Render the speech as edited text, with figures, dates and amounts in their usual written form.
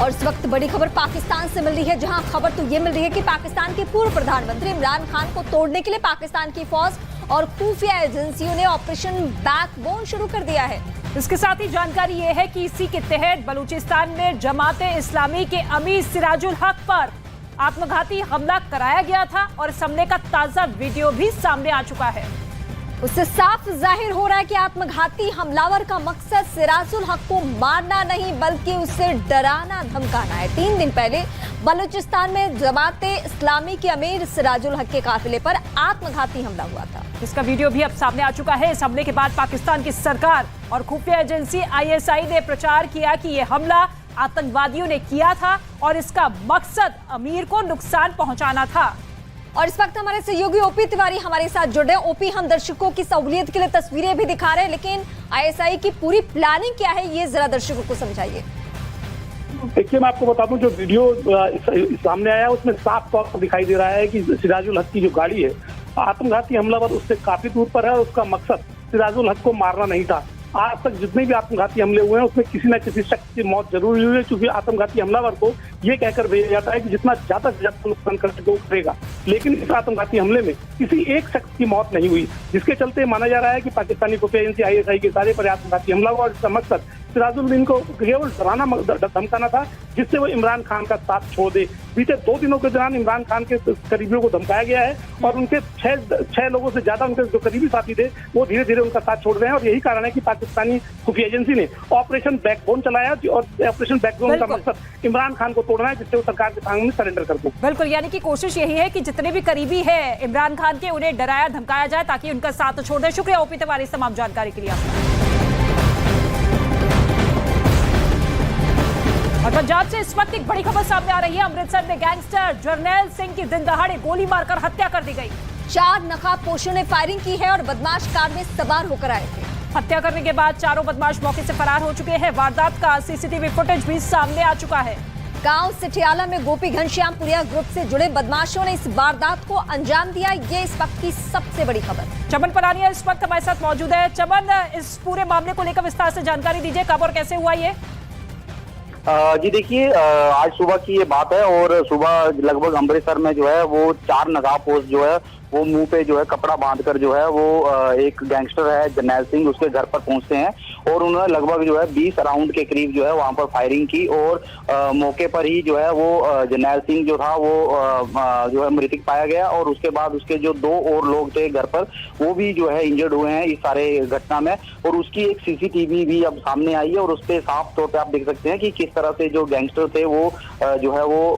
और इस वक्त बड़ी खबर पाकिस्तान से मिल रही है, जहां खबर तो ये मिल रही है कि पाकिस्तान के पूर्व प्रधानमंत्री इमरान खान को तोड़ने के लिए पाकिस्तान की फौज और खुफिया एजेंसियों ने ऑपरेशन बैकबोन शुरू कर दिया है। इसके साथ ही जानकारी ये है कि इसी के तहत बलूचिस्तान में जमाते इस्लामी के अमीर सिराजुल हक पर आत्मघाती हमला कराया गया था और इस हमले का ताजा वीडियो भी सामने आ चुका है। उससे साफ जाहिर हो रहा है कि आत्मघाती हमलावर का मकसद सिराजुल हक को मारना नहीं बल्कि उससे डराना धमकाना है। 3 दिन पहले बलूचिस्तान में जमाते इस्लामी के अमीर सिराजुल हक के काफिले पर आत्मघाती हमला हुआ था। इसका वीडियो भी अब सामने आ चुका है। इस हमले के बाद पाकिस्तान की सरकार और खुफिया एजेंसी ISI ने प्रचार किया कि यह हमला आतंकवादियों ने किया था और इसका मकसद अमीर को नुकसान पहुंचाना था। और इस वक्त हमारे सहयोगी ओपी तिवारी हमारे साथ जुड़े। ओपी, हम दर्शकों की सहूलियत के लिए तस्वीरें भी दिखा रहे हैं, लेकिन ISI की पूरी प्लानिंग क्या है ये जरा दर्शकों को समझाइए। देखिए, मैं आपको बता दूं, जो वीडियो सामने आया उसमें साफ तौर पर दिखाई दे रहा है कि सिराजुल हक की जो गाड़ी है, आत्मघाती हमलावर उससे काफी दूर पर है। उसका मकसद सिराजुल हक को मारना नहीं था। आज तक जितने भी आत्मघाती हमले हुए हैं उसमें किसी न किसी शख्स की मौत जरूर हुई है, क्योंकि आत्मघाती हमलावर को ये कहकर भेजा जाता है कि जितना ज्यादा से ज्यादा नुकसान कर सके वो करेगा। लेकिन इस आत्मघाती हमले में किसी एक शख्स की मौत नहीं हुई, जिसके चलते माना जा रहा है कि पाकिस्तानी खुफिया एजेंसी ISI के सारे पर आत्मघाती हमला हुआ और इसका मकसद सिराजुल को केवल डराना धमकाना था, जिससे वो इमरान खान का साथ छोड़ दे। बीते 2 दिनों के दौरान इमरान खान के करीबियों को धमकाया गया है और उनके 6 लोगों से ज्यादा उनके जो करीबी साथी थे वो धीरे धीरे उनका साथ छोड़ रहे हैं। और यही कारण है कि पाकिस्तानी खुफिया एजेंसी ने ऑपरेशन बैकबोन चलाया और ऑपरेशन बैकबोन का मकसद इमरान खान को तोड़ना है, जिससे वो सरकार के सामने सरेंडर कर दे। बिल्कुल, यानी कि कोशिश यही है कि जितने भी करीबी है इमरान खान के उन्हें डराया धमकाया जाए ताकि उनका साथ छोड़ दे। शुक्रिया ओपी तिवारी, तमाम जानकारी के लिए। और पंजाब से इस वक्त एक बड़ी खबर सामने आ रही है। अमृतसर में गैंगस्टर जरनैल सिंह की दिन दहाड़े गोली मारकर हत्या कर दी गई। 4 नकाबपोशों ने फायरिंग की है और बदमाश कार में सवार होकर आए थे। हत्या करने के बाद चारों बदमाश मौके से फरार हो चुके हैं। वारदात का CCTV फुटेज भी सामने आ चुका है। गांव सिठियाला में गोपी घनश्यामपुरिया ग्रुप से जुड़े बदमाशों ने इस वारदात को अंजाम दिया। ये इस वक्त की सबसे बड़ी खबर। चमन परानिया इस वक्त हमारे साथ मौजूद है। चमन, इस पूरे मामले को लेकर विस्तार से जानकारी दीजिए, कब और कैसे हुआ ये? जी देखिए, आज सुबह की ये बात है और सुबह लगभग अमृतसर में जो है वो 4 नकाबपोश जो है वो मुंह पे जो है कपड़ा बांधकर जो है वो एक गैंगस्टर है जरनैल सिंह, उसके घर पर पहुंचते हैं और उन्होंने लगभग जो है 20 राउंड के करीब जो है वहां पर फायरिंग की और मौके पर ही जो है वो जरनैल सिंह जो था वो जो है मृतक पाया गया और उसके बाद उसके जो 2 और लोग थे घर पर वो भी जो है इंजर्ड हुए हैं इस सारे घटना में। और उसकी एक CCTV भी अब सामने आई है और उस पर साफ तौर पर आप देख सकते हैं कि किस तरह से जो गैंगस्टर थे वो जो है वो